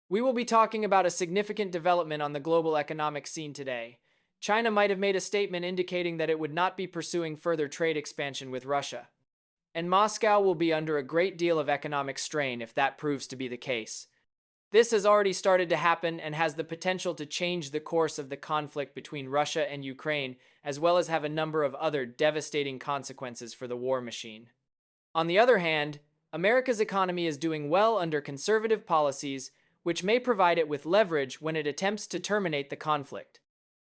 We will be talking about a significant development on the global economic scene today. China might have made a statement indicating that it would not be pursuing further trade expansion with Russia. And Moscow will be under a great deal of economic strain if that proves to be the case. This has already started to happen and has the potential to change the course of the conflict between Russia and Ukraine, as well as have a number of other devastating consequences for the war machine. On the other hand, America's economy is doing well under conservative policies, which may provide it with leverage when it attempts to terminate the conflict.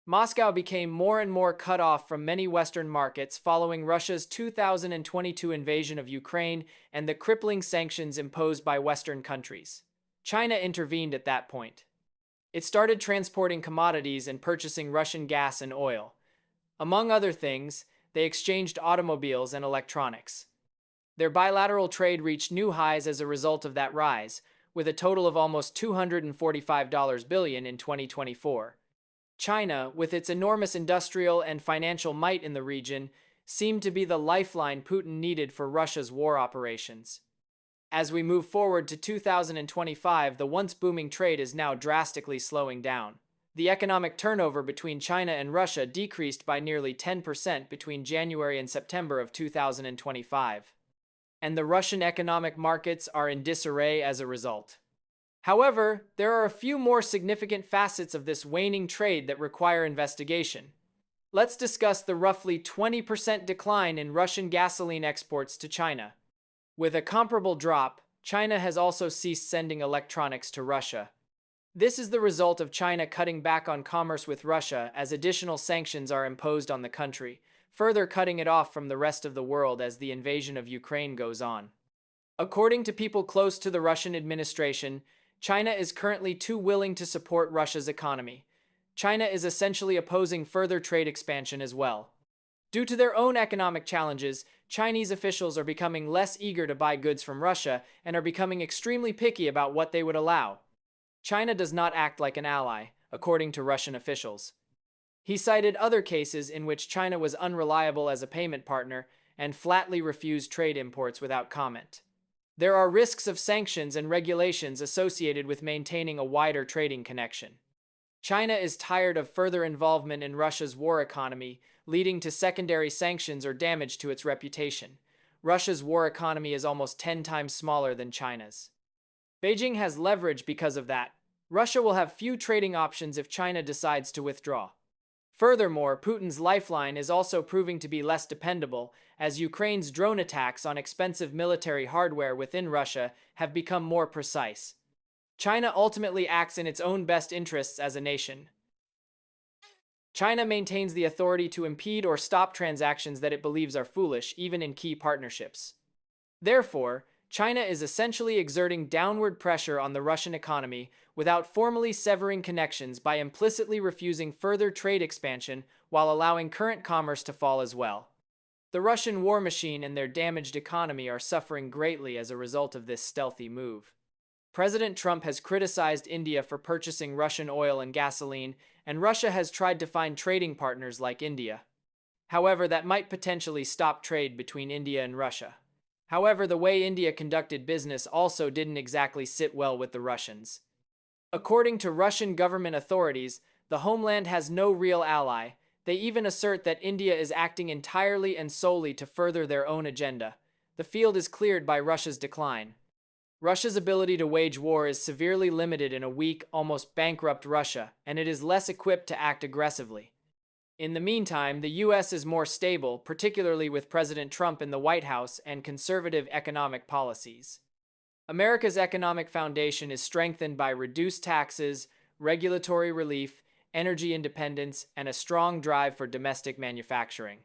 Moscow became more and more cut off from many Western markets following Russia's 2022 invasion of Ukraine and the crippling sanctions imposed by Western countries. China intervened at that point. It started transporting commodities and purchasing Russian gas and oil. Among other things, they exchanged automobiles and electronics. Their bilateral trade reached new highs as a result of that rise, with a total of almost $245 billion in 2024. China, with its enormous industrial and financial might in the region, seemed to be the lifeline Putin needed for Russia's war operations. As we move forward to 2025, the once booming trade is now drastically slowing down. The economic turnover between China and Russia decreased by nearly 10% between January and September of 2025. And the Russian economic markets are in disarray as a result. However, there are a few more significant facets of this waning trade that require investigation. Let's discuss the roughly 20% decline in Russian gasoline exports to China. With a comparable drop, China has also ceased sending electronics to Russia. This is the result of China cutting back on commerce with Russia as additional sanctions are imposed on the country, further cutting it off from the rest of the world as the invasion of Ukraine goes on. According to people close to the Russian administration, China is currently too willing to support Russia's economy. China is essentially opposing further trade expansion as well. Due to their own economic challenges, Chinese officials are becoming less eager to buy goods from Russia and are becoming extremely picky about what they would allow. China does not act like an ally, according to Russian officials. He cited other cases in which China was unreliable as a payment partner and flatly refused trade imports without comment. There are risks of sanctions and regulations associated with maintaining a wider trading connection. China is tired of further involvement in Russia's war economy, leading to secondary sanctions or damage to its reputation. Russia's war economy is almost 10 times smaller than China's. Beijing has leverage because of that. Russia will have few trading options if China decides to withdraw. Furthermore, Putin's lifeline is also proving to be less dependable, as Ukraine's drone attacks on expensive military hardware within Russia have become more precise. China ultimately acts in its own best interests as a nation. China maintains the authority to impede or stop transactions that it believes are foolish, even in key partnerships. Therefore, China is essentially exerting downward pressure on the Russian economy without formally severing connections by implicitly refusing further trade expansion while allowing current commerce to fall as well. The Russian war machine and their damaged economy are suffering greatly as a result of this stealthy move. President Trump has criticized India for purchasing Russian oil and gasoline, and Russia has tried to find trading partners like India. However, that might potentially stop trade between India and Russia. However, the way India conducted business also didn't exactly sit well with the Russians. According to Russian government authorities, the homeland has no real ally. They even assert that India is acting entirely and solely to further their own agenda. The field is cleared by Russia's decline. Russia's ability to wage war is severely limited in a weak, almost bankrupt Russia, and it is less equipped to act aggressively. In the meantime, the U.S. is more stable, particularly with President Trump in the White House and conservative economic policies. America's economic foundation is strengthened by reduced taxes, regulatory relief, energy independence, and a strong drive for domestic manufacturing.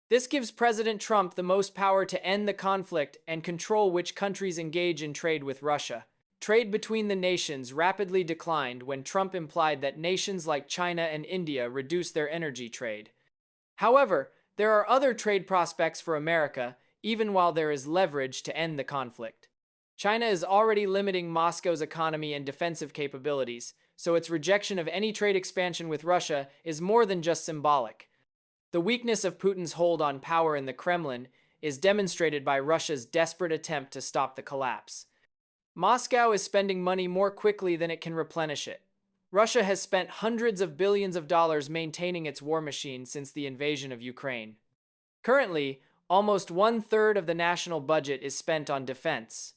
This gives President Trump the most power to end the conflict and control which countries engage in trade with Russia. Trade between the nations rapidly declined when Trump implied that nations like China and India reduce their energy trade. However, there are other trade prospects for America, even while there is leverage to end the conflict. China is already limiting Moscow's economy and defensive capabilities, so its rejection of any trade expansion with Russia is more than just symbolic. The weakness of Putin's hold on power in the Kremlin is demonstrated by Russia's desperate attempt to stop the collapse. Moscow is spending money more quickly than it can replenish it. Russia has spent hundreds of billions of dollars maintaining its war machine since the invasion of Ukraine. Currently, almost one-third of the national budget is spent on defense.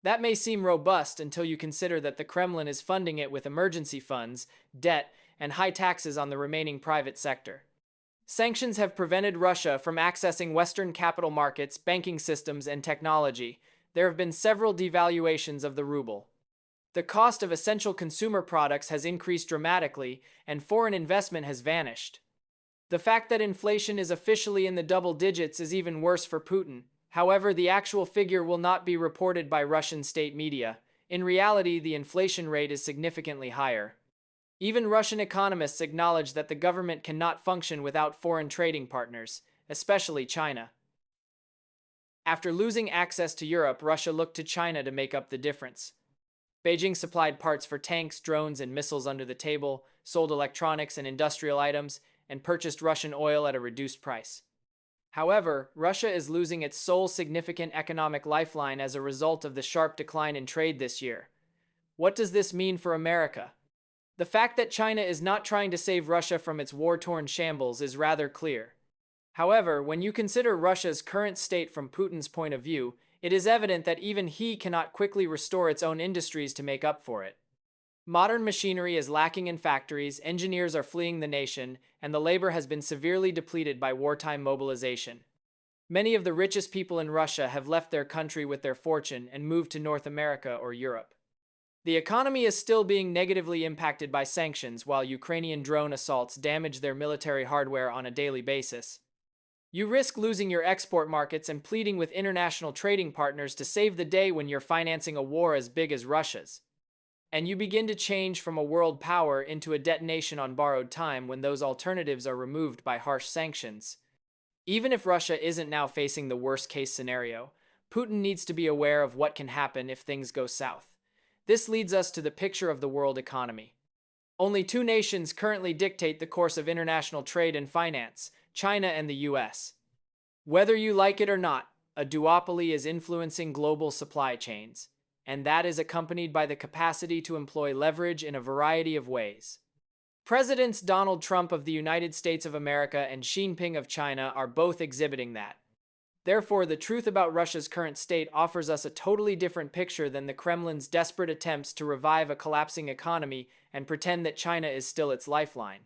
That may seem robust until you consider that the Kremlin is funding it with emergency funds, debt, and high taxes on the remaining private sector. Sanctions have prevented Russia from accessing Western capital markets, banking systems, and technology. There have been several devaluations of the ruble. The cost of essential consumer products has increased dramatically, and foreign investment has vanished. The fact that inflation is officially in the double digits is even worse for Putin. However, the actual figure will not be reported by Russian state media. In reality, the inflation rate is significantly higher. Even Russian economists acknowledge that the government cannot function without foreign trading partners, especially China. After losing access to Europe, Russia looked to China to make up the difference. Beijing supplied parts for tanks, drones, and missiles under the table, sold electronics and industrial items, and purchased Russian oil at a reduced price. However, Russia is losing its sole significant economic lifeline as a result of the sharp decline in trade this year. What does this mean for America? The fact that China is not trying to save Russia from its war-torn shambles is rather clear. However, when you consider Russia's current state from Putin's point of view, it is evident that even he cannot quickly restore its own industries to make up for it. Modern machinery is lacking in factories, engineers are fleeing the nation, and the labor has been severely depleted by wartime mobilization. Many of the richest people in Russia have left their country with their fortune and moved to North America or Europe. The economy is still being negatively impacted by sanctions while Ukrainian drone assaults damage their military hardware on a daily basis. You risk losing your export markets and pleading with international trading partners to save the day when you're financing a war as big as Russia's. And you begin to change from a world power into a detonation on borrowed time when those alternatives are removed by harsh sanctions. Even if Russia isn't now facing the worst-case scenario, Putin needs to be aware of what can happen if things go south. This leads us to the picture of the world economy. Only two nations currently dictate the course of international trade and finance: China and the US. Whether you like it or not, a duopoly is influencing global supply chains, and that is accompanied by the capacity to employ leverage in a variety of ways. Presidents Donald Trump of the United States of America and Xi Jinping of China are both exhibiting that. Therefore, the truth about Russia's current state offers us a totally different picture than the Kremlin's desperate attempts to revive a collapsing economy and pretend that China is still its lifeline.